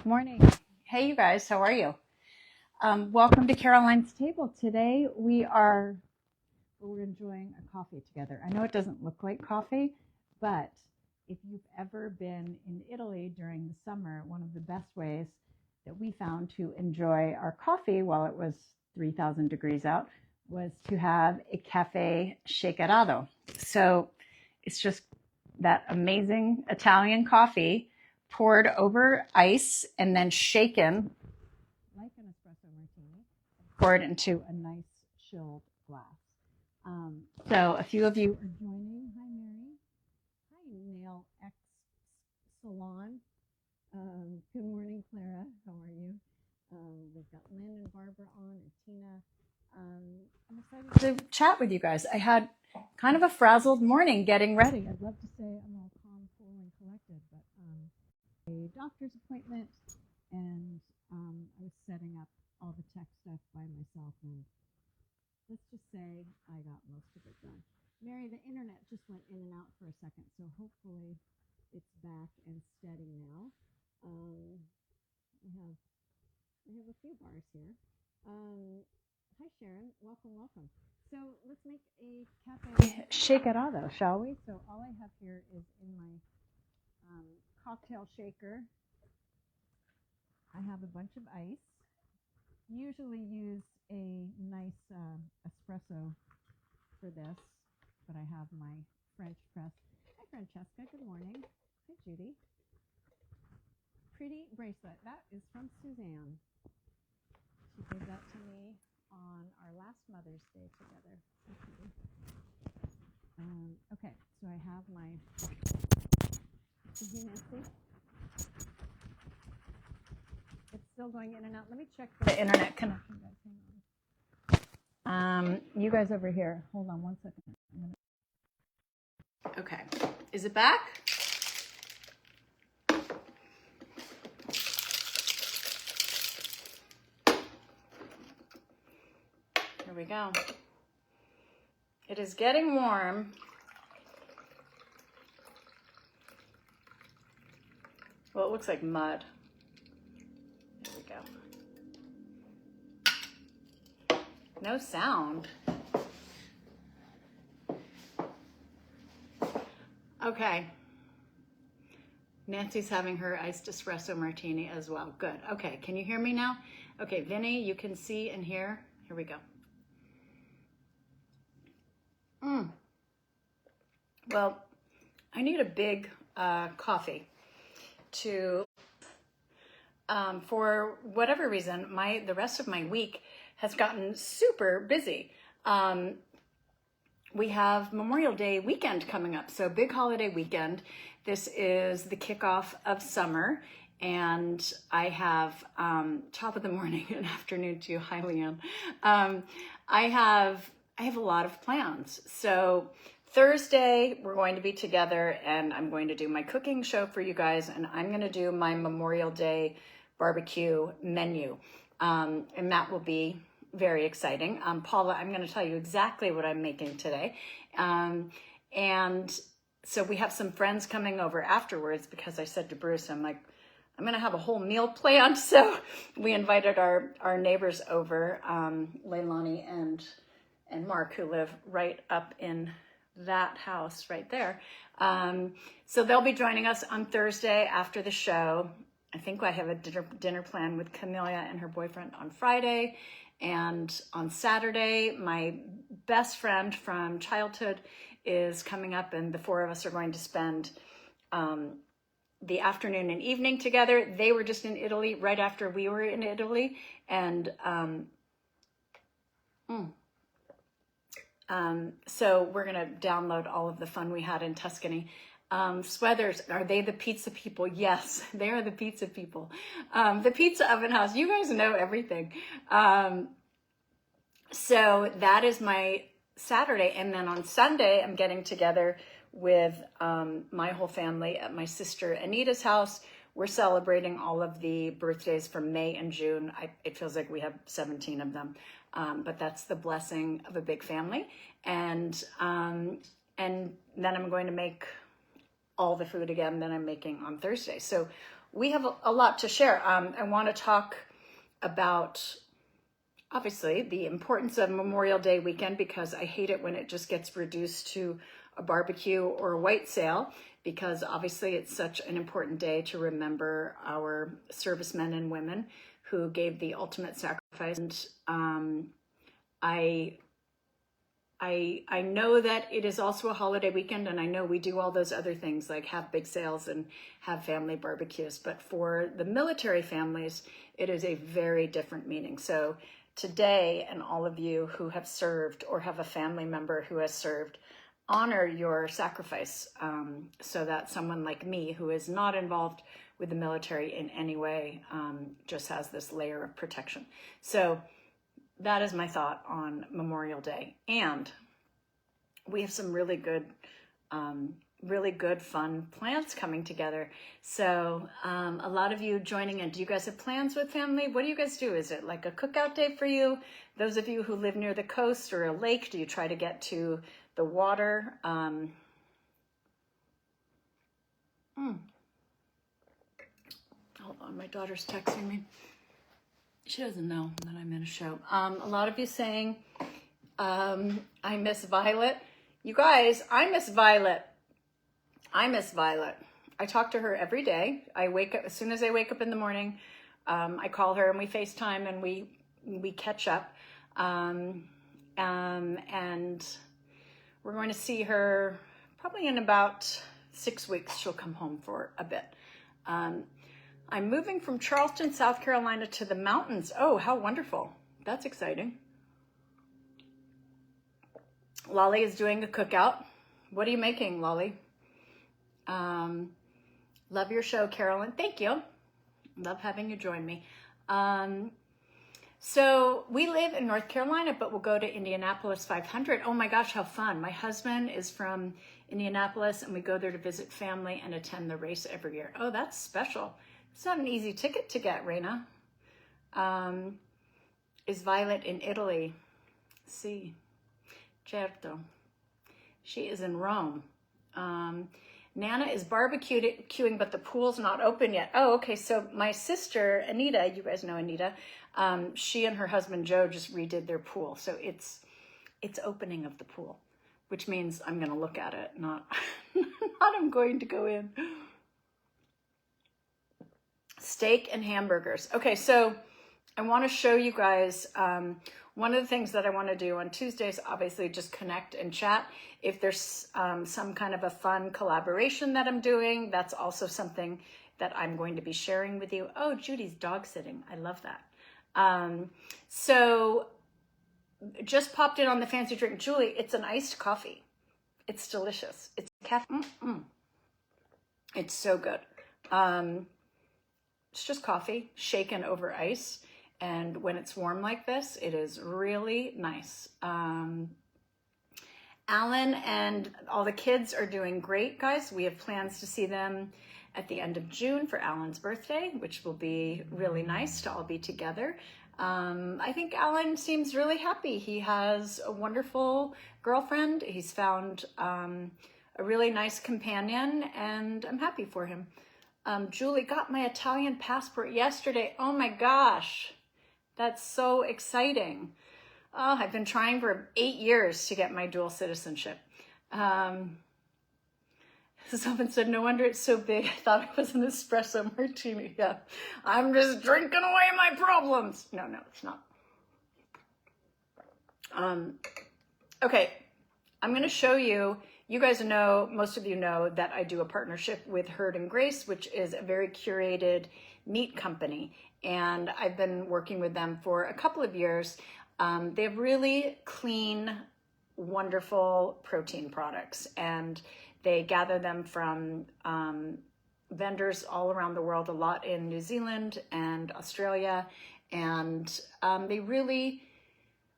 Morning. Hey, you guys, how are you? Welcome to Caroline's Table. Today we're enjoying a coffee together. I know it doesn't look like coffee, but if you've ever been in Italy during the summer, one of the best ways that we found to enjoy our coffee while it was 3,000 degrees out was to have a Caffe Shakerato. So it's just that amazing Italian coffee poured over ice and then shaken like an espresso martini, poured into a nice chilled glass. So a few of you are joining. Hi, Mary. Hi, Nail X Salon. Good morning, Clara. How are you? We've got Lynn and Barbara on, and Tina. I'm excited to chat with you guys. I had kind of a frazzled morning getting ready. I'd love to say I'm all calm, cool, and collected, but a doctor's appointment, and I was setting up all the tech stuff by myself, and let's just say I got most of it done. Mary, the internet just went in and out for a second, so hopefully it's back and steady now. We have a few bars here. Hi, Sharon. Welcome. So let's make a Caffe Shakerato, shall we? So all I have here is in my cocktail shaker. I have a bunch of ice. Usually use a nice espresso for this, but I have my French press. Hi, Francesca. Good morning. Hi, Judy. Pretty bracelet. That is from Suzanne. She gave that to me on our last Mother's Day together. Okay, so I have my. Is he nasty? It's still going in and out. Let me check the internet connection, guys. Hang on. You guys over here. Hold on one second. Okay. Is it back? Here we go. It is getting warm. Well, it looks like mud. There we go. No sound. Okay. Nancy's having her iced espresso martini as well. Good. Okay. Can you hear me now? Okay, Vinny, you can see and hear. Here we go. Well, I need a big coffee to, for whatever reason, the rest of my week has gotten super busy. We have Memorial Day weekend coming up, so big holiday weekend. This is the kickoff of summer, and I have top of the morning and afternoon too. Hi, Leanne. I have a lot of plans. So Thursday, we're going to be together, and I'm going to do my cooking show for you guys, and I'm going to do my Memorial Day barbecue menu, and that will be very exciting. Paula, I'm going to tell you exactly what I'm making today. And so we have some friends coming over afterwards, because I said to Bruce, I'm going to have a whole meal planned. So we invited our neighbors over, Leilani and Mark, who live right up in that house right there. So they'll be joining us on Thursday after the show. I think I have a dinner plan with Camelia and her boyfriend on Friday. And on Saturday, my best friend from childhood is coming up, and the four of us are going to spend the afternoon and evening together. They were just in Italy right after we were in Italy. And so we're going to download all of the fun we had in Tuscany. Sweathers, are they the pizza people? Yes, they are the pizza people. The Pizza Oven House, you guys know everything. So that is my Saturday. And then on Sunday, I'm getting together with my whole family at my sister Anita's house. We're celebrating all of the birthdays from May and June. It feels like we have 17 of them. But that's the blessing of a big family. And then I'm going to make all the food again that I'm making on Thursday. So we have a lot to share. I want to talk about, obviously, the importance of Memorial Day weekend, because I hate it when it just gets reduced to a barbecue or a white sale, because obviously it's such an important day to remember our servicemen and women who gave the ultimate sacrifice. And I know that it is also a holiday weekend, and I know we do all those other things like have big sales and have family barbecues, but for the military families, it is a very different meaning. So today, and all of you who have served or have a family member who has served, honor your sacrifice, so that someone like me who is not involved with the military in any way just has this layer of protection. So that is my thought on Memorial Day. And we have some really good fun plans coming together. So a lot of you joining in. Do you guys have plans with family? What do you guys do? Is it like a cookout day for you? Those of you who live near the coast or a lake, do you try to get to the water? Hold on, my daughter's texting me. She doesn't know that I'm in a show. A lot of you saying, I miss Violet. You guys, I miss Violet. I miss Violet. I talk to her every day. I wake up, as soon as I wake up in the morning, I call her and we FaceTime and we catch up. And we're going to see her probably in about 6 weeks. She'll come home for a bit. I'm moving from Charleston, South Carolina to the mountains. Oh, how wonderful. That's exciting. Lolly is doing a cookout. What are you making, Lolly? Love your show, Carolyn. Thank you. Love having you join me. So we live in North Carolina, but we'll go to Indianapolis 500. Oh my gosh, how fun. My husband is from Indianapolis and we go there to visit family and attend the race every year. Oh, that's special. It's not an easy ticket to get, Reina. Is Violet in Italy? Sì, certo. She is in Rome. Nana is barbecuing, but the pool's not open yet. Oh, okay. So my sister, Anita, you guys know Anita, she and her husband, Joe, just redid their pool. So it's opening of the pool, which means I'm going to look at it, not I'm going to go in. Steak and hamburgers. Okay, so I want to show you guys, one of the things that I want to do on Tuesdays, obviously just connect and chat. If there's some kind of a fun collaboration that I'm doing, that's also something that I'm going to be sharing with you. Oh, Judy's dog sitting. I love that. So just popped in on the fancy drink. Julie, it's an iced coffee. It's delicious. It's caffè. It's so good. It's just coffee shaken over ice. And when it's warm like this, it is really nice. Alan and all the kids are doing great, guys. We have plans to see them at the end of June for Alan's birthday, which will be really nice to all be together. I think Alan seems really happy. He has a wonderful girlfriend. He's found a really nice companion, and I'm happy for him. Julie got my Italian passport yesterday. Oh my gosh, that's so exciting. Oh, I've been trying for 8 years to get my dual citizenship. Someone said, no wonder it's so big. I thought it was an espresso martini. Yeah, I'm just drinking away my problems. No, it's not. Okay, I'm going to show you. You guys know, most of you know that I do a partnership with Herd and Grace, which is a very curated meat company. And I've been working with them for a couple of years. They have really clean, wonderful protein products. And they gather them from vendors all around the world, a lot in New Zealand and Australia. And they really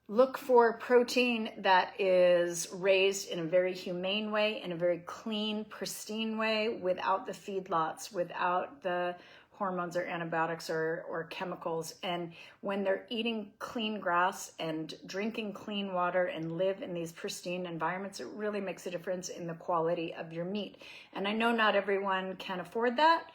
look for protein that is raised in a very humane way, in a very clean, pristine way, without the feedlots, without the hormones or antibiotics or chemicals. And when they're eating clean grass and drinking clean water and live in these pristine environments, it really makes a difference in the quality of your meat. And I know not everyone can afford that.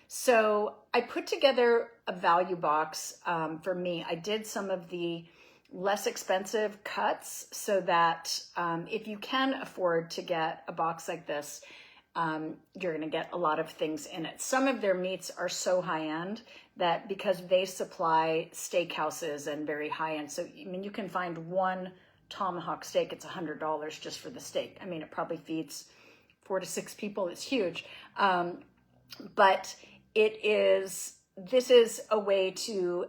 So I put together a value box for me. I did some of the less expensive cuts so that if you can afford to get a box like this, you're going to get a lot of things in it. Some of their meats are so high end that because they supply steakhouses and very high end. So, I mean, you can find one tomahawk steak. It's $100 just for the steak. I mean, it probably feeds 4 to 6 people. It's huge. But this is a way to,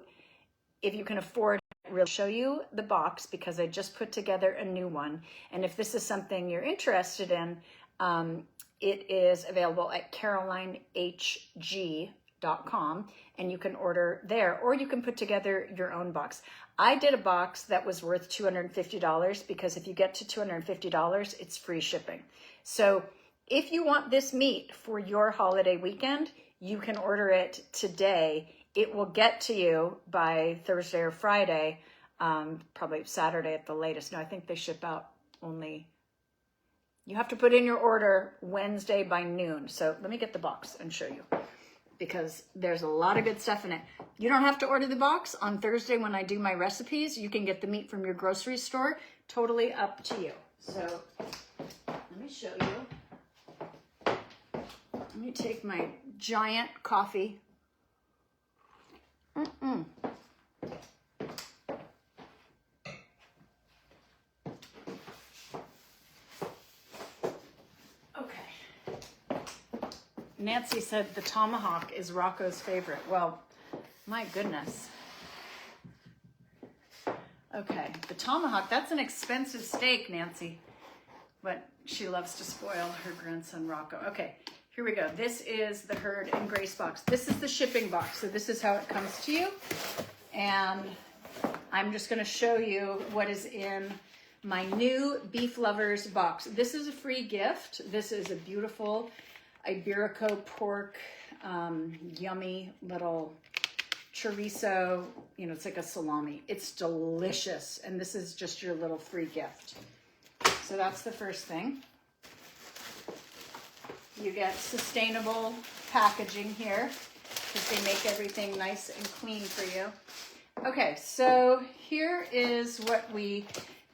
if you can afford, really show you the box because I just put together a new one. And if this is something you're interested in, it is available at carolinehg.com and you can order there, or you can put together your own box. I did a box that was worth $250 because if you get to $250, it's free shipping. So if you want this meat for your holiday weekend, you can order it today. It will get to you by Thursday or Friday, probably Saturday at the latest. No, I think they ship out only, you have to put in your order Wednesday by noon. So let me get the box and show you because there's a lot of good stuff in it. You don't have to order the box. On Thursday when I do my recipes, you can get the meat from your grocery store. Totally up to you. So let me show you. Let me take my giant coffee. Okay. Nancy said the tomahawk is Rocco's favorite. Well, my goodness. Okay, the tomahawk, that's an expensive steak, Nancy. But she loves to spoil her grandson, Rocco. Okay. Here we go. This is the Herd and Grace box. This is the shipping box. So this is how it comes to you. And I'm just going to show you what is in my new Beef Lovers box. This is a free gift. This is a beautiful Iberico pork, yummy little chorizo. You know, it's like a salami. It's delicious. And this is just your little free gift. So that's the first thing. You get sustainable packaging here because they make everything nice and clean for you. Okay, so here is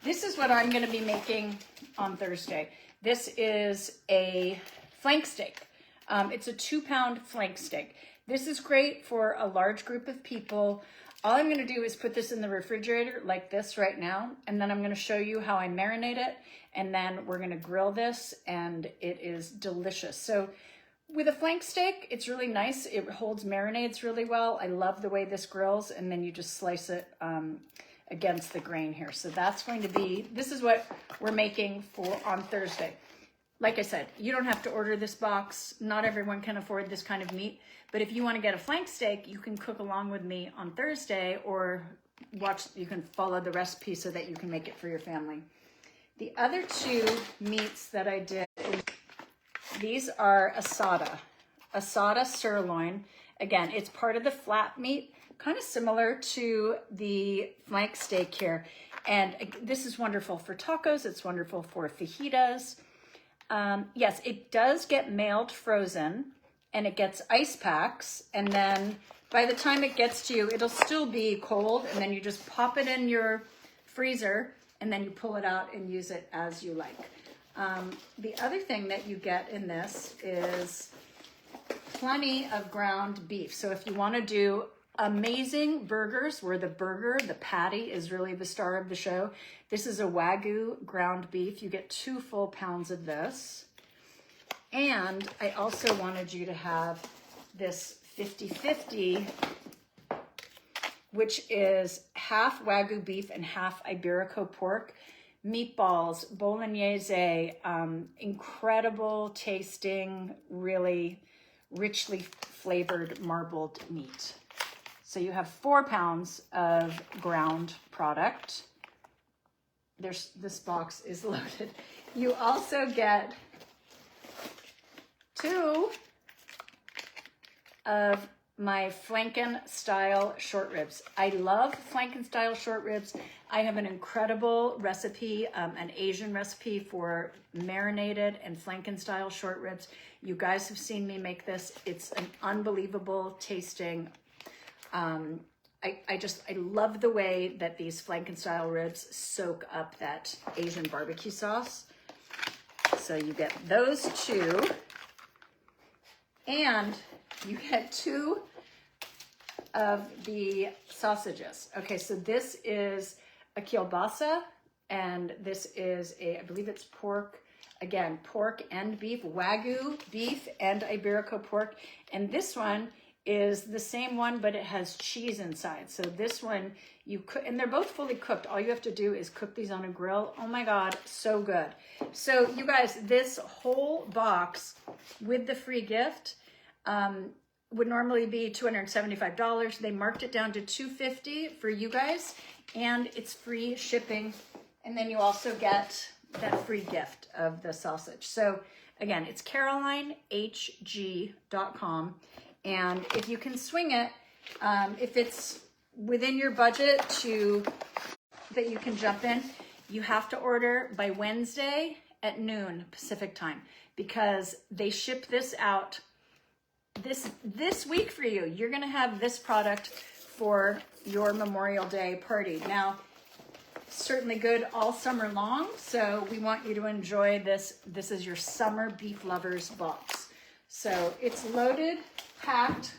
this is what I'm going to be making on Thursday. This is a flank steak. It's a 2-pound flank steak. This is great for a large group of people. All I'm going to do is put this in the refrigerator like this right now, and then I'm going to show you how I marinate it, and then we're going to grill this, and it is delicious. So with a flank steak, it's really nice. It holds marinades really well. I love the way this grills, and then you just slice it against the grain here. So that's going to be, this is what we're making for on Thursday. Like I said, you don't have to order this box. Not everyone can afford this kind of meat. But if you want to get a flank steak, you can cook along with me on Thursday or you can follow the recipe so that you can make it for your family. The other 2 meats that I did, these are asada sirloin. Again, it's part of the flat meat, kind of similar to the flank steak here. And this is wonderful for tacos. It's wonderful for fajitas. Yes, it does get mailed frozen and it gets ice packs. And then by the time it gets to you, it'll still be cold. And then you just pop it in your freezer and then you pull it out and use it as you like. The other thing that you get in this is plenty of ground beef. So if you want to do amazing burgers where the patty is really the star of the show, this is a Wagyu ground beef. You get 2 full pounds of this. And I also wanted you to have this 50-50, which is half Wagyu beef and half Iberico pork. Meatballs, bolognese, incredible tasting, really richly flavored marbled meat. So you have 4 pounds of ground product. This box is loaded. You also get 2 of my flanken style short ribs. I love flanken style short ribs. I have an incredible recipe, an Asian recipe for marinated and flanken style short ribs. You guys have seen me make this. It's an unbelievable tasting. I love the way that these flanken style ribs soak up that Asian barbecue sauce. So you get those two, and you get 2 of the sausages. Okay, so this is a kielbasa, and this is I believe it's pork. Again, pork and beef, Wagyu beef and Iberico pork. And this one is the same one, but it has cheese inside. So this one, you cook, and they're both fully cooked. All you have to do is cook these on a grill. Oh my God, so good. So you guys, this whole box with the free gift would normally be $275. They marked it down to $250 for you guys, and it's free shipping. And then you also get that free gift of the sausage. So again, it's carolinehg.com. And if you can swing it, if it's within your budget that you can jump in, you have to order by Wednesday at noon Pacific time, because they ship this out this week for you. You're gonna have this product for your Memorial Day party. Now, certainly good all summer long, so we want you to enjoy this. This is your summer beef lovers box. So it's loaded, packed.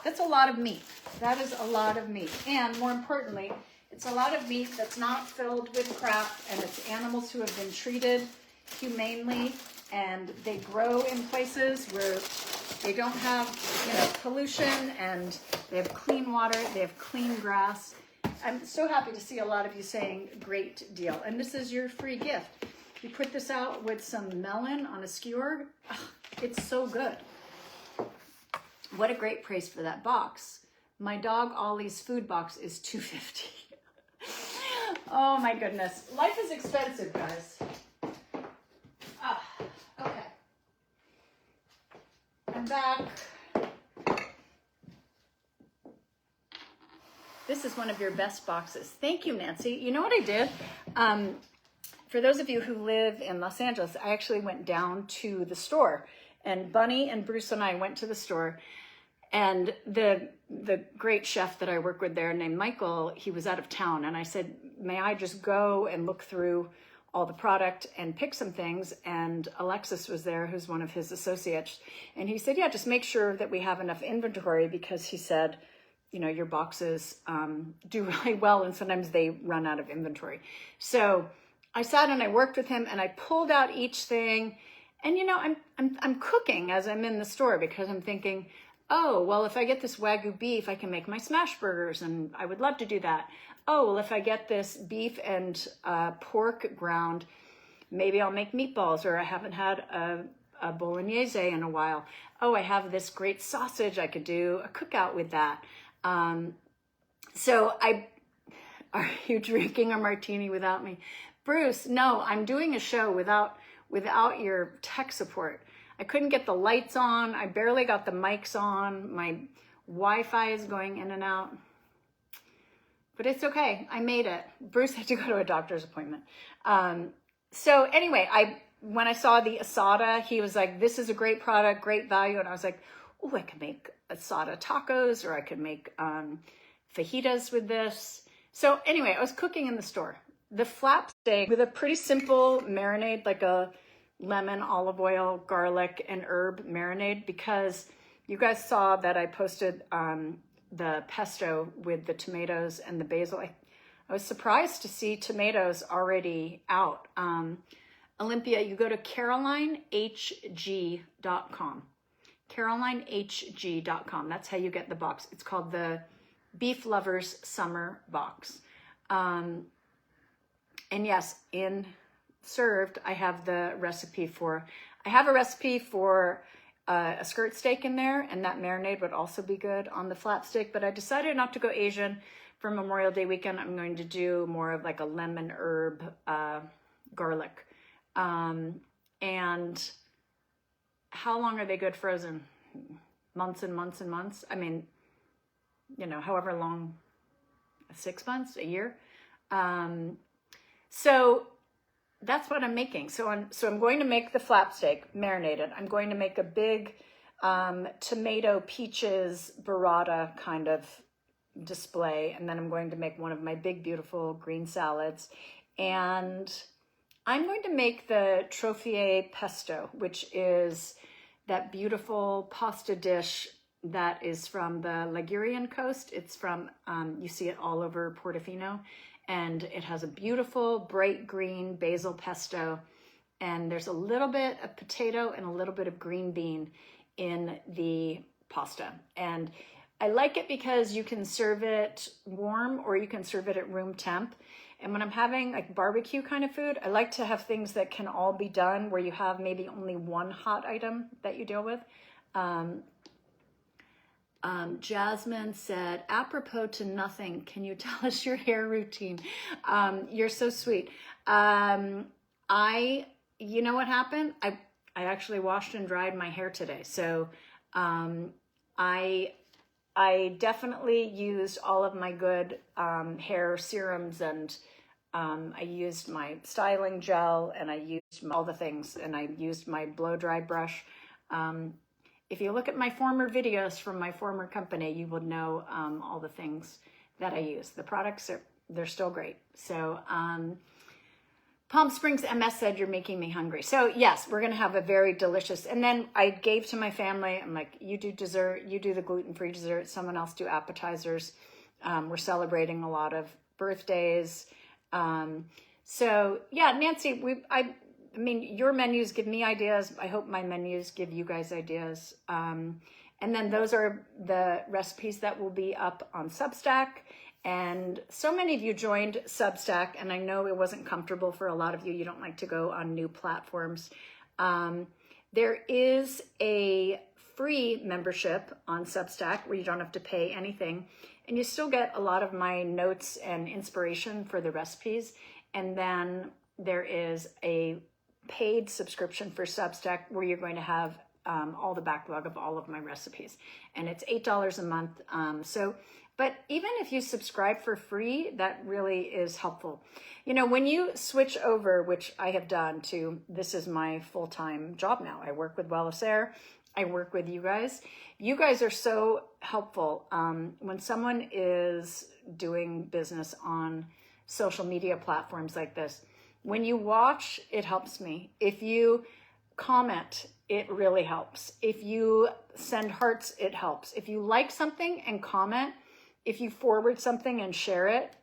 That's a lot of meat. That is a lot of meat. And more importantly, it's a lot of meat that's not filled with crap, and it's animals who have been treated humanely, and they grow in places where they don't have, pollution, and they have clean water, they have clean grass. I'm so happy to see a lot of you saying great deal. And this is your free gift. You put this out with some melon on a skewer. Ugh, it's so good. What a great price for that box. My dog Ollie's food box is $250. Oh my goodness. Life is expensive, guys. Okay. I'm back. This is one of your best boxes. Thank you, Nancy. You know what I did? For those of you who live in Los Angeles, I actually went down to the store, and Bunny and Bruce and I went to the store, and the great chef that I work with there named Michael, he was out of town, and I said, may I just go and look through all the product and pick some things? And Alexis was there, who's one of his associates, and he said, yeah, just make sure that we have enough inventory, because he said, your boxes do really well, and sometimes they run out of inventory. So I sat and I worked with him, and I pulled out each thing. And I'm cooking as I'm in the store, because I'm thinking, oh, well, if I get this Wagyu beef, I can make my smash burgers, and I would love to do that. Oh, well, if I get this beef and pork ground, maybe I'll make meatballs, or I haven't had a bolognese in a while. Oh, I have this great sausage. I could do a cookout with that. Are you drinking a martini without me? Bruce, no, I'm doing a show without your tech support. I couldn't get the lights on. I barely got the mics on. My Wi-Fi is going in and out. But it's okay. I made it. Bruce had to go to a doctor's appointment. So anyway, when I saw the asada, he was like, this is a great product, great value. And I was like, oh, I could make asada tacos, or I could make fajitas with this. So anyway, I was cooking in the store. The flap steak with a pretty simple marinade, like a lemon, olive oil, garlic, and herb marinade, because you guys saw that I posted the pesto with the tomatoes and the basil. I was surprised to see tomatoes already out. Olympia, you go to carolinehg.com. carolinehg.com. That's how you get the box. It's called the Beef Lovers Summer Box. And yes, served, I have a recipe for a skirt steak in there, and that marinade would also be good on the flat steak. But I decided not to go Asian for Memorial Day weekend. I'm going to do more of like a lemon herb garlic. And how long are they good frozen? months and months and months. I mean, however long, 6 months, a year. So that's what I'm making. So I'm going to make the flap steak marinated. I'm going to make a big tomato peaches burrata kind of display. And then I'm going to make one of my big, beautiful green salads. And I'm going to make the trofie pesto, which is that beautiful pasta dish that is from the Ligurian coast. It's from, you see it all over Portofino. And it has a beautiful bright green basil pesto. And there's a little bit of potato and a little bit of green bean in the pasta. And I like it because you can serve it warm or you can serve it at room temp. And when I'm having like barbecue kind of food, I like to have things that can all be done where you have maybe only one hot item that you deal with. Jasmine said, apropos to nothing, can you tell us your hair routine? You're so sweet. You know what happened? I actually washed and dried my hair today. So I definitely used all of my good hair serums, and I used my styling gel, and I used all the things, and I used my blow dry brush. If you look at my former videos from my former company, you will know all the things that I use. The products, they're still great. So Palm Springs MS said, you're making me hungry. So yes, we're going to have a very delicious. And then I gave to my family, I'm like, you do dessert, you do the gluten-free dessert, someone else do appetizers. We're celebrating a lot of birthdays. So yeah, Nancy, I mean, your menus give me ideas. I hope my menus give you guys ideas. And then those are the recipes that will be up on Substack. And so many of you joined Substack, and I know it wasn't comfortable for a lot of you. You don't like to go on new platforms. There is a free membership on Substack where you don't have to pay anything. And you still get a lot of my notes and inspiration for the recipes. And then there is a paid subscription for Substack where you're going to have all the backlog of all of my recipes. And it's $8 a month. But even if you subscribe for free, that really is helpful. You know, when you switch over, which I have done to, this is my full-time job now. I work with Wellisaire. I work with you guys. You guys are so helpful. When someone is doing business on social media platforms like this, when you watch, it helps me. If you comment, it really helps. If you send hearts, it helps. If you like something and comment, if you forward something and share it,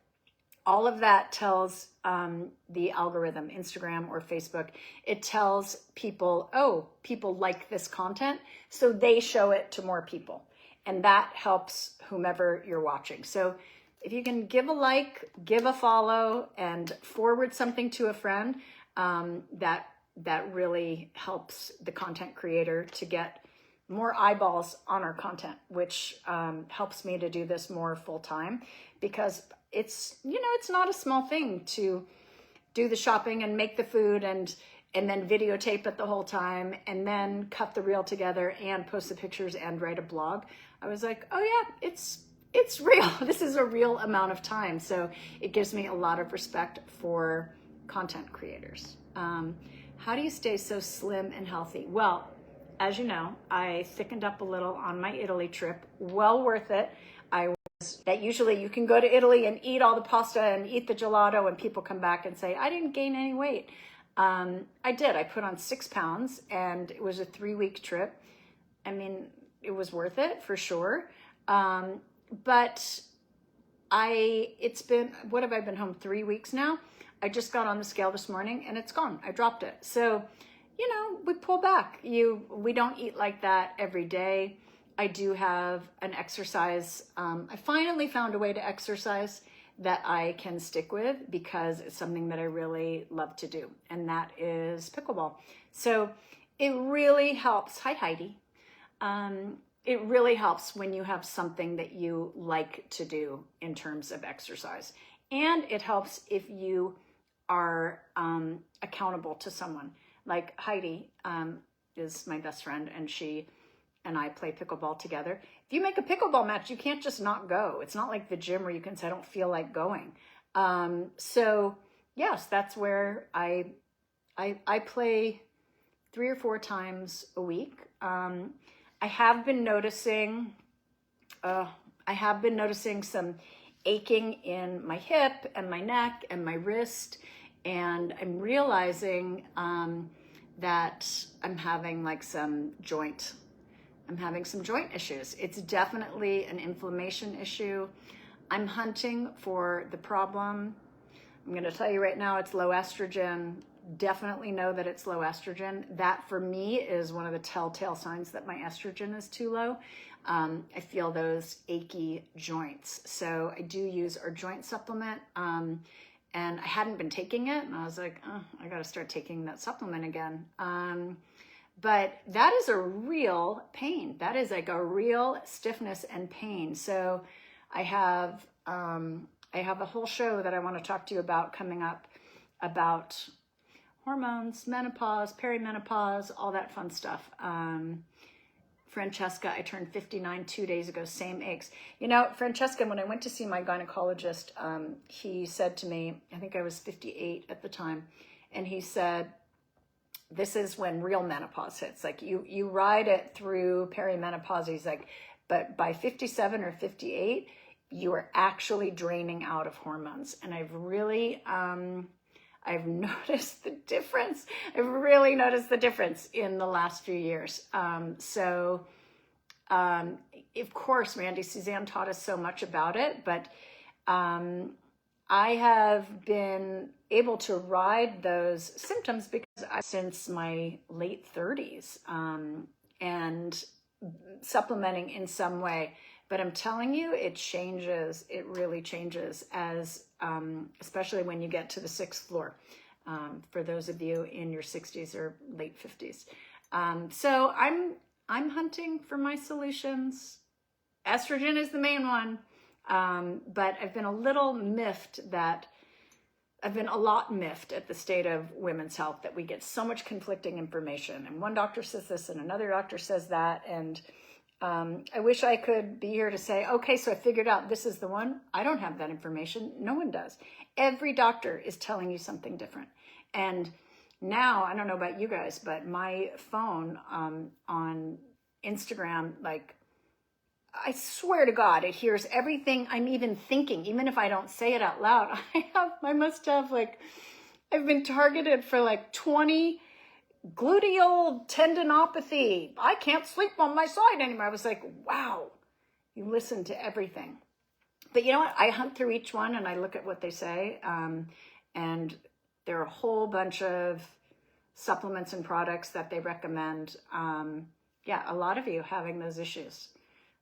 all of that tells the algorithm, Instagram or Facebook, it tells people, oh, people like this content, so they show it to more people. And that helps whomever you're watching. So if you can give a like, give a follow, and forward something to a friend, that really helps the content creator to get more eyeballs on our content, which helps me to do this more full time, because it's, it's not a small thing to do the shopping and make the food and then videotape it the whole time and then cut the reel together and post the pictures and write a blog. I was like, oh yeah, it's real. This is a real amount of time. So it gives me a lot of respect for content creators. How do you stay so slim and healthy? Well, as you know, I thickened up a little on my Italy trip. Well worth it. That usually you can go to Italy and eat all the pasta and eat the gelato and people come back and say, I didn't gain any weight. I did. I put on 6 pounds and it was a 3-week trip. I mean, it was worth it for sure. But it's been, what have I been home 3 weeks now? I just got on the scale this morning and it's gone. I dropped it. So, we pull back. We don't eat like that every day. I do have an exercise. I finally found a way to exercise that I can stick with because it's something that I really love to do, and that is pickleball. So it really helps. Hi, Heidi. It really helps when you have something that you like to do in terms of exercise. And it helps if you are accountable to someone. Like Heidi is my best friend, and she and I play pickleball together. If you make a pickleball match, you can't just not go. It's not like the gym where you can say, I don't feel like going. So yes, that's where I play 3 or 4 times a week. I have been noticing some aching in my hip and my neck and my wrist, and I'm realizing that I'm having some joint issues. It's definitely an inflammation issue. I'm hunting for the problem. I'm going to tell you right now, it's low estrogen. Definitely know that it's low estrogen. That for me is one of the telltale signs that my estrogen is too low. I feel those achy joints. So I do use our joint supplement. And I hadn't been taking it, and I was like, oh, I got to start taking that supplement again. But that is a real pain. That is like a real stiffness and pain. So I have a whole show that I want to talk to you about coming up about hormones, menopause, perimenopause, all that fun stuff. Francesca, I turned 59 2 days ago, same aches. You know, Francesca, when I went to see my gynecologist, he said to me, I think I was 58 at the time, and he said, this is when real menopause hits. Like you ride it through perimenopause. He's like, but by 57 or 58, you are actually draining out of hormones. And I've really, I've noticed the difference. I've really noticed the difference in the last few years. Of course, Randy, Suzanne taught us so much about it, but I have been able to ride those symptoms since my late 30s and supplementing in some way. But I'm telling you, it changes. It really changes as, especially when you get to the 6th floor, for those of you in your 60s or late 50s. So I'm hunting for my solutions. Estrogen is the main one. But I've been a lot miffed at the state of women's health, that we get so much conflicting information. And one doctor says this and another doctor says that. And I wish I could be here to say, okay, so I figured out this is the one. I don't have that information. No one does. Every doctor is telling you something different. And now, I don't know about you guys, but my phone on Instagram, I swear to God, it hears everything I'm even thinking, even if I don't say it out loud. I've been targeted for 20 gluteal tendinopathy. I can't sleep on my side anymore. I was like, wow, you listen to everything. But you know what? I hunt through each one and I look at what they say. And there are a whole bunch of supplements and products that they recommend. A lot of you having those issues.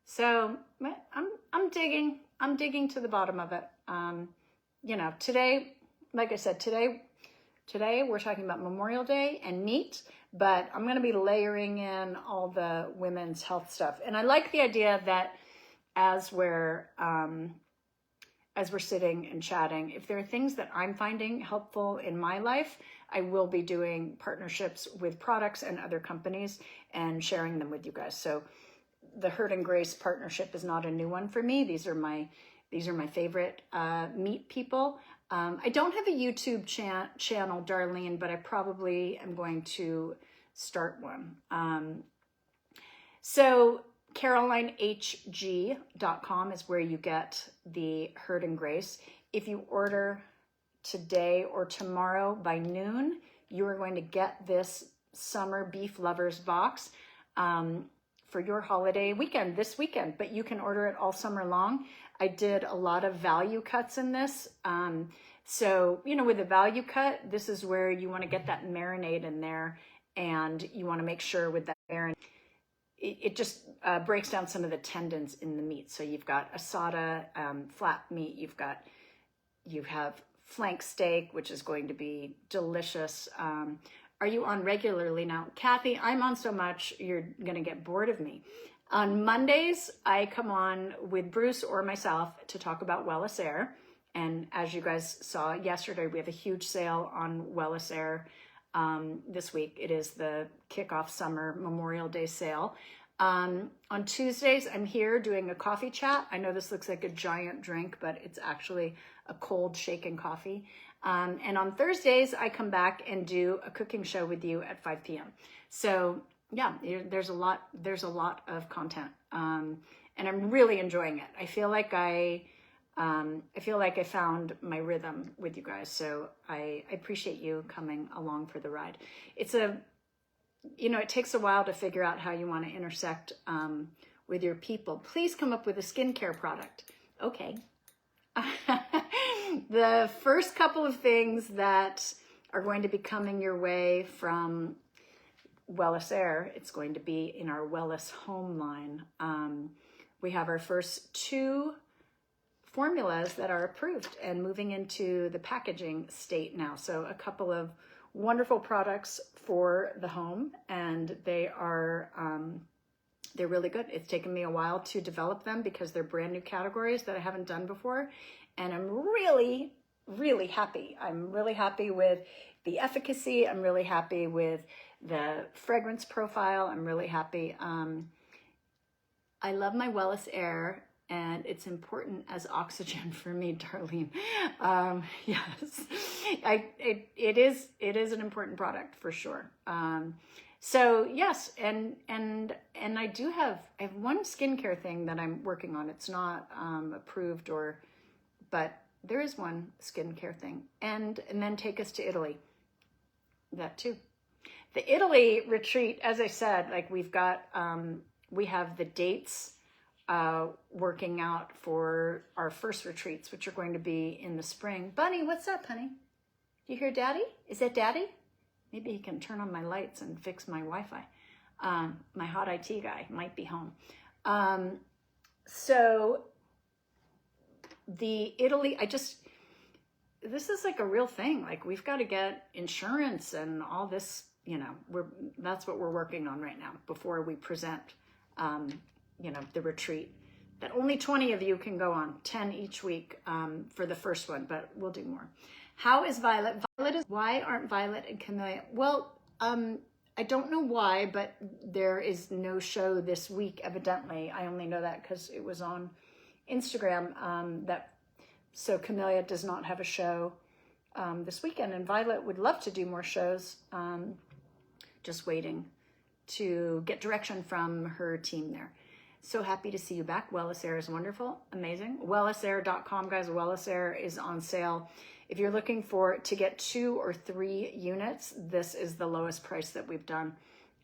So I'm digging to the bottom of it. Today, like I said, today we're talking about Memorial Day and meat, but I'm going to be layering in all the women's health stuff. And I like the idea that as we're sitting and chatting, if there are things that I'm finding helpful in my life, I will be doing partnerships with products and other companies and sharing them with you guys. So the Herd and Grace partnership is not a new one for me. These are my favorite meat people. I don't have a YouTube channel, Darlene, but I probably am going to start one. So carolinehg.com is where you get the Herd and Grace. If you order today or tomorrow by noon, you are going to get this summer beef lovers box for your holiday weekend this weekend, but you can order it all summer long. I did a lot of value cuts in this. So, with a value cut, this is where you want to get that marinade in there, and you want to make sure with that marinade, it just breaks down some of the tendons in the meat. So you've got asada, flat meat, you have flank steak, which is going to be delicious. Are you on regularly now? Kathy, I'm on so much, you're going to get bored of me. On Mondays, I come on with Bruce or myself to talk about Wellis Air. And as you guys saw yesterday, we have a huge sale on Wellis Air this week. It is the kickoff summer Memorial Day sale. On Tuesdays, I'm here doing a coffee chat. I know this looks like a giant drink, but it's actually a cold shaken coffee. And on Thursdays, I come back and do a cooking show with you at 5 p.m. So yeah, there's a lot of content, and I'm really enjoying it. I feel like I found my rhythm with you guys. So I appreciate you coming along for the ride. It takes a while to figure out how you want to intersect with your people. Please come up with a skincare product. Okay. The first couple of things that are going to be coming your way from Wellness Air, it's going to be in our Wellness Home line. We have our first 2 formulas that are approved and moving into the packaging state now. So a couple of wonderful products for the home, and they're really good. It's taken me a while to develop them because they're brand new categories that I haven't done before, and I'm really, really happy. I'm really happy with the efficacy. I'm really happy with the fragrance profile. I'm really happy. I love my Wellness Air, and it's important as oxygen for me, Darlene. Yes, it is an important product for sure. So yes, and I have one skincare thing that I'm working on. It's not approved but there is one skincare thing, and then take us to Italy. That too. The Italy retreat, as I said, like we have the dates working out for our first retreats, which are going to be in the spring. Bunny, what's up, honey? Do you hear Daddy? Is that Daddy? Maybe he can turn on my lights and fix my Wi-Fi. My hot IT guy might be home. So the Italy, this is like a real thing. Like we've got to get insurance and all this, that's what we're working on right now before we present, the retreat that only 20 of you can go on, 10 each week for the first one, but we'll do more. How is Violet? Why aren't Violet and Camellia? Well, I don't know why, but there is no show this week, evidently. I only know that because it was on Instagram, so Camellia does not have a show this weekend, and Violet would love to do more shows, just waiting to get direction from her team there. So happy to see you back. Wellness Air is wonderful, amazing. Wellnessair.com, guys. Wellness Air is on sale. If you're looking to get 2 or 3 units, this is the lowest price that we've done.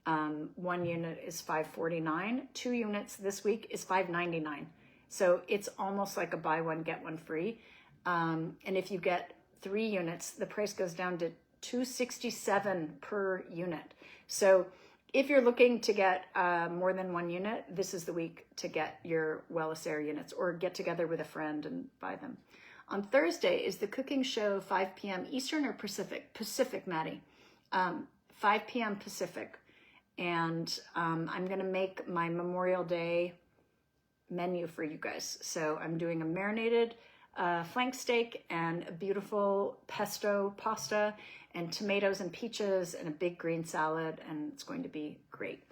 1 unit is $5.49. 2 units this week is $5.99. So it's almost like a buy one, get one free. And if you get 3 units, the price goes down to $267 per unit. So if you're looking to get more than 1 unit, this is the week to get your Wellness Air units, or get together with a friend and buy them. On Thursday is the cooking show, 5 p.m. Eastern or Pacific? Pacific, Maddie. 5 p.m. Pacific. And I'm going to make my Memorial Day menu for you guys. So I'm doing a marinated flank steak and a beautiful pesto pasta and tomatoes and peaches and a big green salad, and it's going to be great.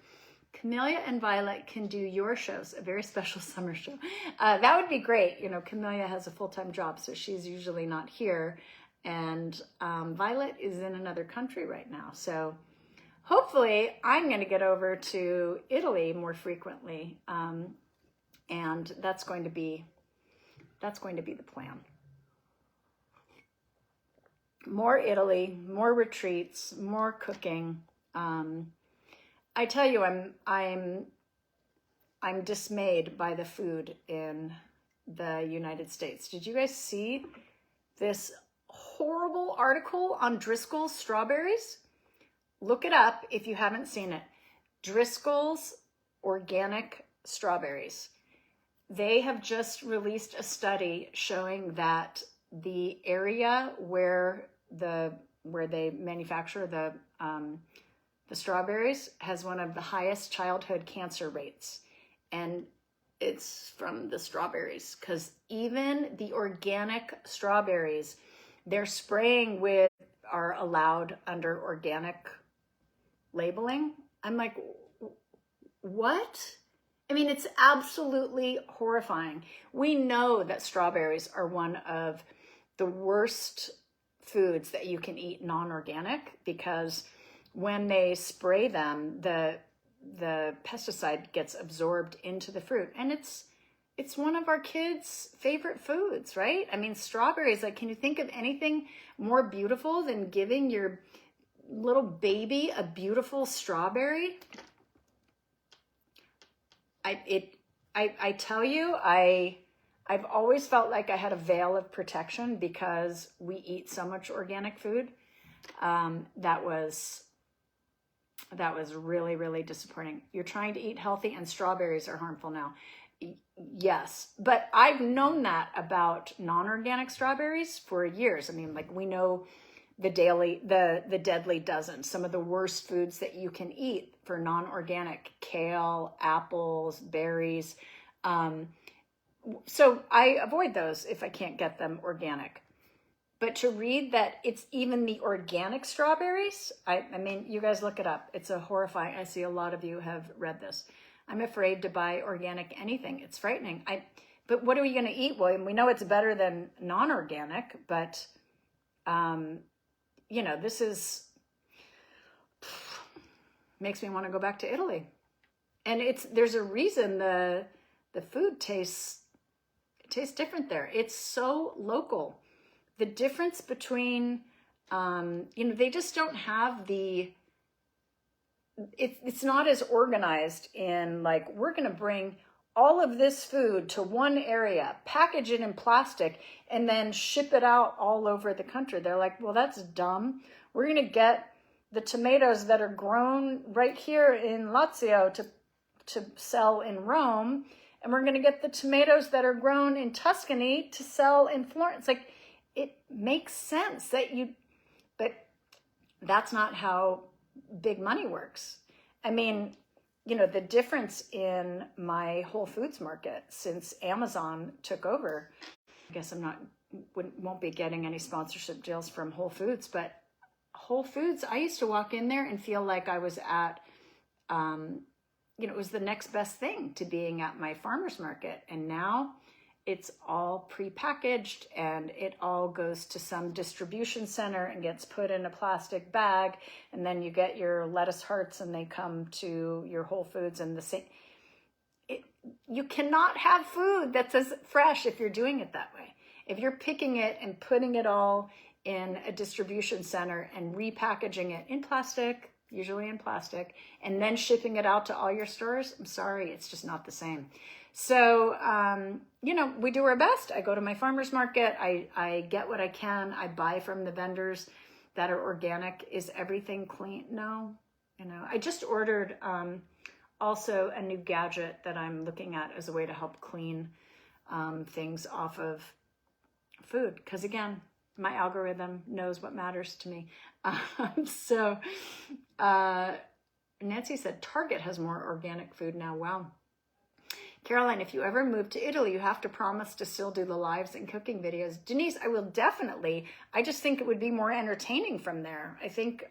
Camellia and Violet can do your shows, a very special summer show. That would be great. Camellia has a full-time job, so she's usually not here. And Violet is in another country right now. So hopefully I'm going to get over to Italy more frequently. And that's going to be the plan. More Italy, more retreats, more cooking. I tell you, I'm dismayed by the food in the United States. Did you guys see this horrible article on Driscoll's strawberries? Look it up if you haven't seen it. Driscoll's organic strawberries. They have just released a study showing that the area where they manufacture the strawberries has one of the highest childhood cancer rates, and it's from the strawberries, because even the organic strawberries they're spraying with are allowed under organic labeling. I'm like, what? I mean, it's absolutely horrifying. We know that strawberries are one of the worst foods that you can eat non-organic, because when they spray them, the pesticide gets absorbed into the fruit, and it's one of our kids' favorite foods, right? I mean, strawberries, like, can you think of anything more beautiful than giving your little baby a beautiful strawberry? I tell you, I've always felt like I had a veil of protection because we eat so much organic food. That was really, really disappointing. You're trying to eat healthy and strawberries are harmful now. Yes, but I've known that about non-organic strawberries for years. I mean, like, we know the deadly dozen, some of the worst foods that you can eat for non-organic: kale, apples, berries. So I avoid those if I can't get them organic. But to read that it's even the organic strawberries, I mean, you guys look it up. It's a horrifying. I see a lot of you have read this. I'm afraid to buy organic anything. It's frightening. But what are we going to eat, William? We know it's better than non-organic, but you know, this is makes me want to go back to Italy. And there's a reason the food tastes different there. It's so local. The difference between you know, they just don't have it's not as organized in, like, we're going to bring all of this food to one area, package it in plastic, and then ship it out all over the country. They're like, well, that's dumb. We're going to get the tomatoes that are grown right here in Lazio to sell in Rome, and we're going to get the tomatoes that are grown in Tuscany to sell in Florence. Like, it makes sense but that's not how big money works. I mean, you know, the difference in my Whole Foods market since Amazon took over, I guess won't be getting any sponsorship deals from Whole Foods, but Whole Foods, I used to walk in there and feel like I was at, you know, it was the next best thing to being at my farmer's market. And now it's all prepackaged and it all goes to some distribution center and gets put in a plastic bag. And then you get your lettuce hearts and they come to your Whole Foods and the same. You cannot have food that's as fresh if you're doing it that way. If you're picking it and putting it all in a distribution center and repackaging it in plastic, usually in plastic, and then shipping it out to all your stores, I'm sorry, it's just not the same. So, you know, we do our best. I go to my farmer's market. I get what I can. I buy from the vendors that are organic. Is everything clean? No. You know, I just ordered also a new gadget that I'm looking at as a way to help clean things off of food. Because again, my algorithm knows what matters to me. So Nancy said Target has more organic food now. Wow. Caroline, if you ever move to Italy, you have to promise to still do the lives and cooking videos. Denise, I will definitely. I just think it would be more entertaining from there. I think,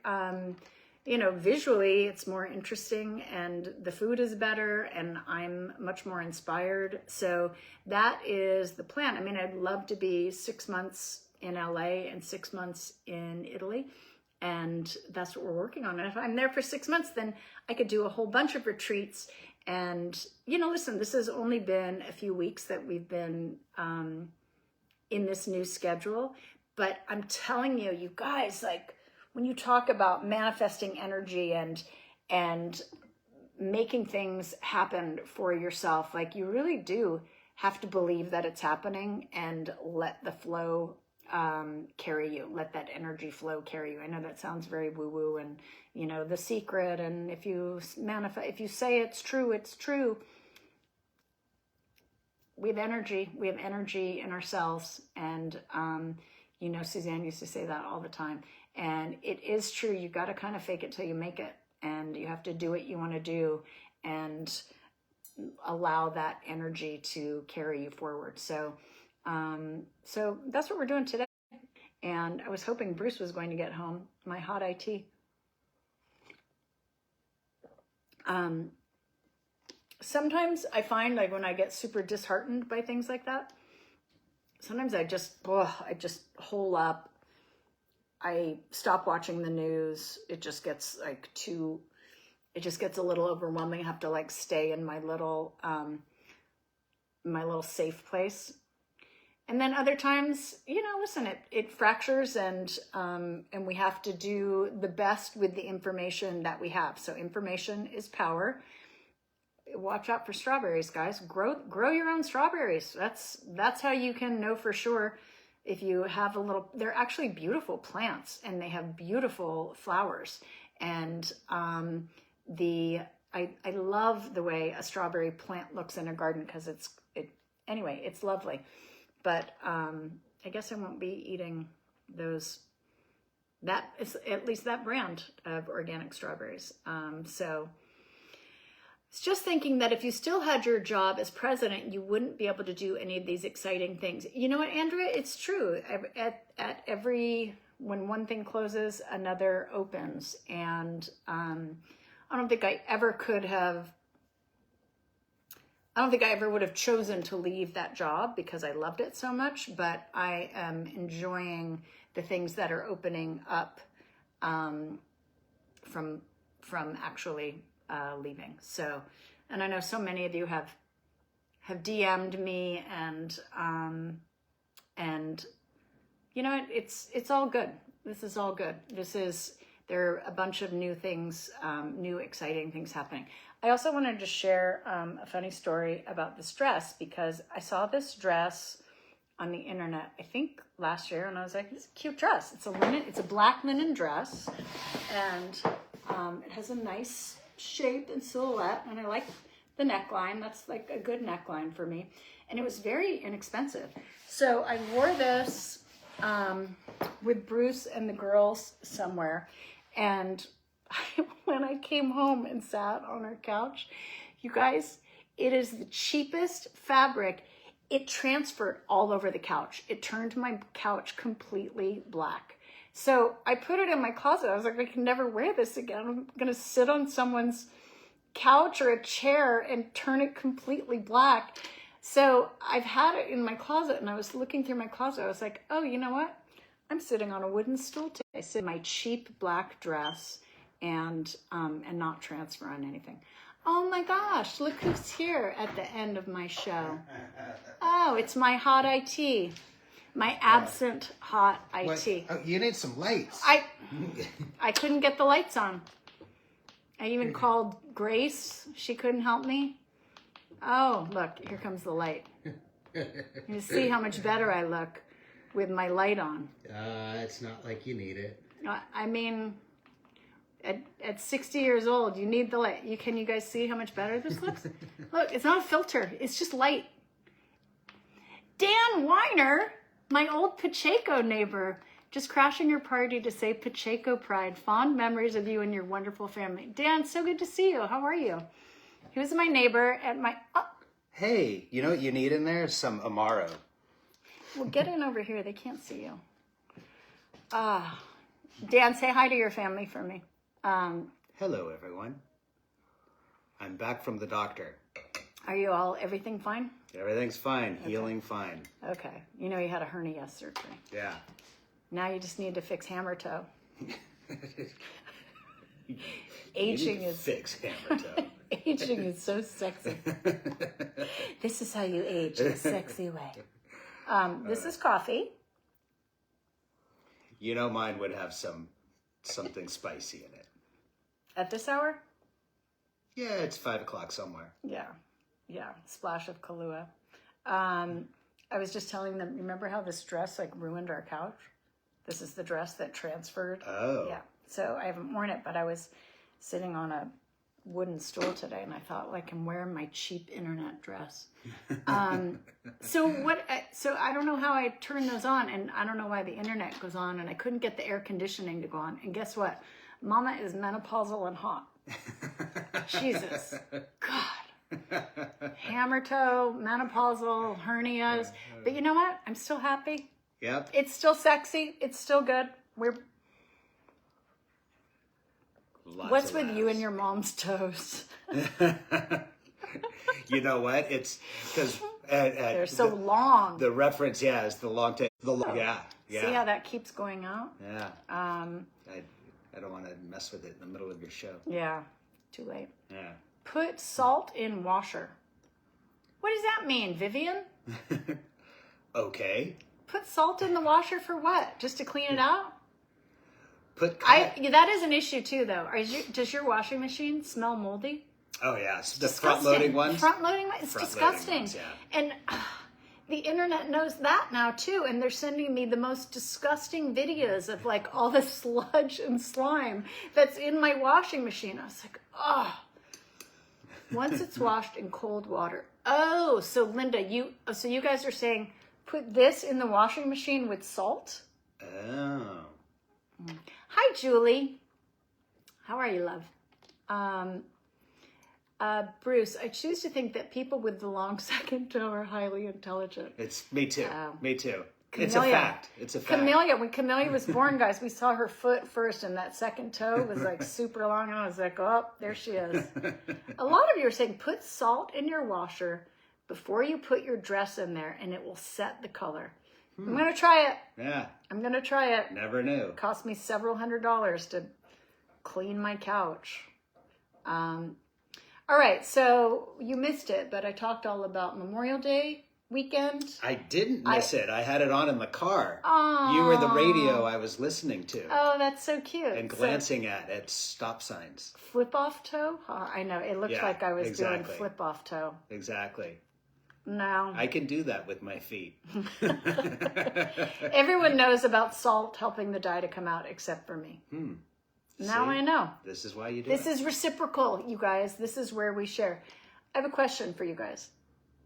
you know, visually it's more interesting and the food is better and I'm much more inspired. So that is the plan. I mean, I'd love to be 6 months in LA and 6 months in Italy. And that's what we're working on. And if I'm there for 6 months, then I could do a whole bunch of retreats. And, you know, listen, this has only been a few weeks that we've been in this new schedule. But I'm telling you, you guys, like, when you talk about manifesting energy and making things happen for yourself, like, you really do have to believe that it's happening and let the flow carry you. Let that energy flow carry you. I know that sounds very woo-woo and, you know, the secret. And if you say it's true, it's true. We have energy. We have energy in ourselves. And, you know, Suzanne used to say that all the time. And it is true. You got to kind of fake it till you make it. And you have to do what you want to do and allow that energy to carry you forward. So that's what we're doing today. And I was hoping Bruce was going to get home, my hot IT. sometimes I find like when I get super disheartened by things like that, sometimes I just hole up. I stop watching the news. It just gets like it just gets a little overwhelming. I have to like stay in my little safe place. And then other times, listen, it fractures and we have to do the best with the information that we have. So information is power. Watch out for strawberries, guys. Grow your own strawberries. That's how you can know for sure if you have they're actually beautiful plants and they have beautiful flowers. And I love the way a strawberry plant looks in a garden because it's lovely. But I guess I won't be eating those. That is at least that brand of organic strawberries. So it's just thinking that if you still had your job as president, you wouldn't be able to do any of these exciting things. You know what, Andrea? It's true. When one thing closes, another opens. And I don't think I ever would have chosen to leave that job because I loved it so much, but I am enjoying the things that are opening up from actually leaving. So, and I know so many of you have DM'd me and it's all good. This is all good. There are a bunch of new things, new exciting things happening. I also wanted to share a funny story about this dress because I saw this dress on the internet, I think last year, and I was like, "This is a cute dress. It's a black linen dress, and it has a nice shape and silhouette, and I like the neckline. That's like a good neckline for me, and it was very inexpensive. So I wore this with Bruce and the girls somewhere, and when I came home and sat on our couch, you guys, it is the cheapest fabric. It transferred all over the couch. It turned my couch completely black. So I put it in my closet. I was like, I can never wear this again. I'm going to sit on someone's couch or a chair and turn it completely black. So I've had it in my closet, and I was looking through my closet. I was like, oh, you know what? I'm sitting on a wooden stool today. I sit in my cheap black dress and not transfer on anything. Oh my gosh, look who's here at the end of my show. Oh, it's my hot IT. My absent hot IT. What? Oh, you need some lights. I couldn't get the lights on. I even called Grace. She couldn't help me. Oh, look, here comes the light. You see how much better I look with my light on. It's not like you need it. I mean, at 60 years old, you need the light. Can you guys see how much better this looks? Look, it's not a filter. It's just light. Dan Weiner, my old Pacheco neighbor, just crashing your party to say Pacheco Pride. Fond memories of you and your wonderful family. Dan, so good to see you. How are you? He was my neighbor at my... Oh. Hey, you know what you need in there? Some Amaro. Well, get in over here. They can't see you. Dan, say hi to your family for me. Hello, everyone. I'm back from the doctor. Are you everything fine? Everything's fine. Okay. Healing fine. Okay. You know you had a hernia surgery. Yeah. Now you just need to fix hammer toe. Aging is... Fix hammer toe. Aging is so sexy. This is how you age in a sexy way. This is coffee. You know mine would have something spicy in it. At this hour? Yeah, it's 5 o'clock somewhere. Yeah. Splash of Kahlua. I was just telling them, remember how this dress ruined our couch? This is the dress that transferred. Oh. Yeah. So I haven't worn it, but I was sitting on a wooden stool today, and I thought, I'm wearing my cheap internet dress. So I don't know how I turned those on, and I don't know why the internet goes on, and I couldn't get the air conditioning to go on. And guess what? Mama is menopausal and hot. Jesus. God. Hammer toe, menopausal, hernias. But you know what? I'm still happy. Yep. It's still sexy. It's still good. What's with you and your mom's toes? You know what? It's because They're so long. The reference, yeah, is the long tail. Yeah. See how that keeps going out? Yeah. I don't want to mess with it in the middle of your show. Yeah. Too late. Yeah. Put salt in washer. What does that mean, Vivian? Okay. Put salt in the washer for what? Just to clean it out? That is an issue too, though. Does your washing machine smell moldy? Oh yeah, the Disgusting. front-loading ones. Front-loading ones. It's disgusting. Ones, yeah. And the internet knows that now too, and they're sending me the most disgusting videos of like all the sludge and slime that's in my washing machine. I was like, oh. Once it's washed in cold water. Oh, so Linda, you guys are saying put this in the washing machine with salt? Oh. Hi, Julie. How are you, love? Bruce, I choose to think that people with the long second toe are highly intelligent. It's me too. Me too. Camellia. It's a fact. It's a fact. When Camellia was born, guys, we saw her foot first, and that second toe was like super long, and I was like, oh, there she is. A lot of you are saying put salt in your washer before you put your dress in there, and it will set the color. I'm going to try it. Yeah. I'm going to try it. Never knew. It cost me several $100s to clean my couch. All right, so you missed it, but I talked all about Memorial Day weekend. I didn't miss it. I had it on in the car. Oh, You were the radio I was listening to. Oh, that's so cute. And glancing at stop signs. Flip off toe? Oh, I know. It looked like I was doing exactly. flip off toe. Exactly. No. I can do that with my feet. Everyone knows about salt helping the dye to come out except for me. Now I know. This is why you do This is reciprocal, you guys. This is where we share. I have a question for you guys.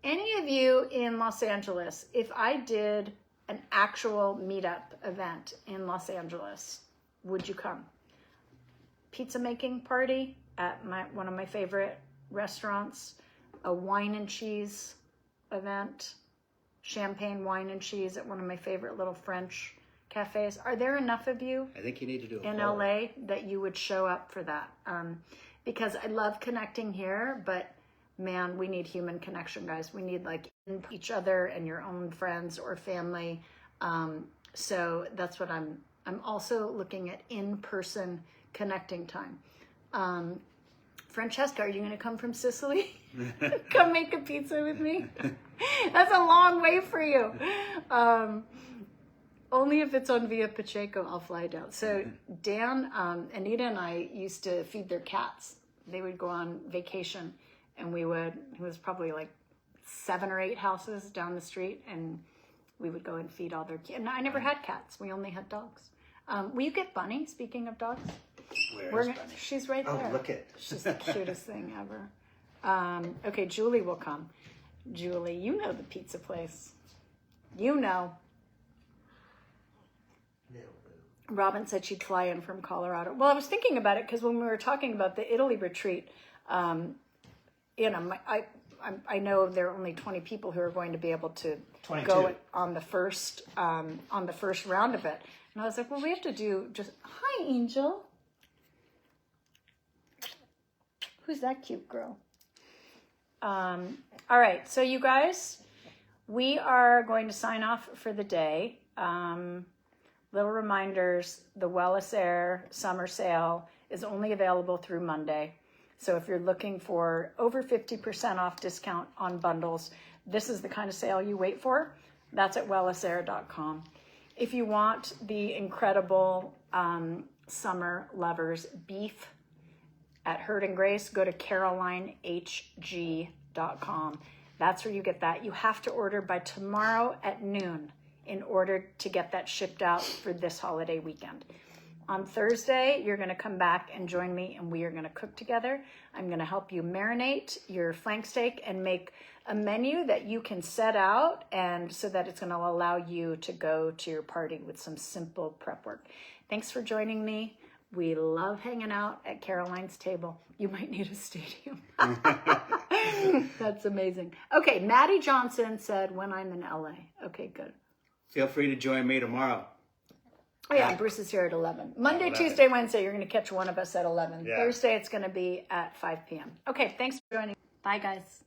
Any of you in Los Angeles, if I did an actual meetup event in Los Angeles, would you come? Pizza making party at one of my favorite restaurants, a wine and cheese event, champagne wine and cheese at one of my favorite little French cafes. Are there enough of you I think you need to do a in poll. LA that you would show up for that? Because I love connecting here, but man, we need human connection, guys. We need like each other and your own friends or family. So that's what I'm also looking at in-person connecting time. Francesca, are you going to come from Sicily? Come make a pizza with me? That's a long way for you. Only if it's on Via Pacheco, I'll fly down. So Dan, Anita, and I used to feed their cats. They would go on vacation, and it was probably like 7 or 8 houses down the street, and we would go and feed all their kids. And I never had cats. We only had dogs. Will you get Bunny, speaking of dogs? Where is Bunny? She's right there. Oh, look it. She's the cutest thing ever. Okay, Julie will come. Julie, you know the pizza place. You know. Robin said she'd fly in from Colorado. Well, I was thinking about it because when we were talking about the Italy retreat, I know there are only 20 people who are going to be able to 22. go on the first round of it. And I was like, well, we have to do just, hi, Angel. Who's that cute girl? All right, so you guys, we are going to sign off for the day. Little reminders, the Wellis Air summer sale is only available through Monday. So if you're looking for over 50% off discount on bundles, this is the kind of sale you wait for. That's at wellisair.com. If you want the incredible Summer Lovers beef at Herd and Grace, go to carolinehg.com. That's where you get that. You have to order by tomorrow at noon in order to get that shipped out for this holiday weekend. On Thursday, you're going to come back and join me, and we are going to cook together. I'm going to help you marinate your flank steak and make a menu that you can set out, and so that it's going to allow you to go to your party with some simple prep work. Thanks for joining me. We love hanging out at Caroline's table. You might need a stadium. That's amazing. Okay, Maddie Johnson said, when I'm in LA. Okay, good. Feel free to join me tomorrow. Oh, yeah, Bruce is here at 11. Monday, 11. Tuesday, Wednesday, you're going to catch one of us at 11. Yeah. Thursday, it's going to be at 5 p.m. Okay, thanks for joining. Bye, guys.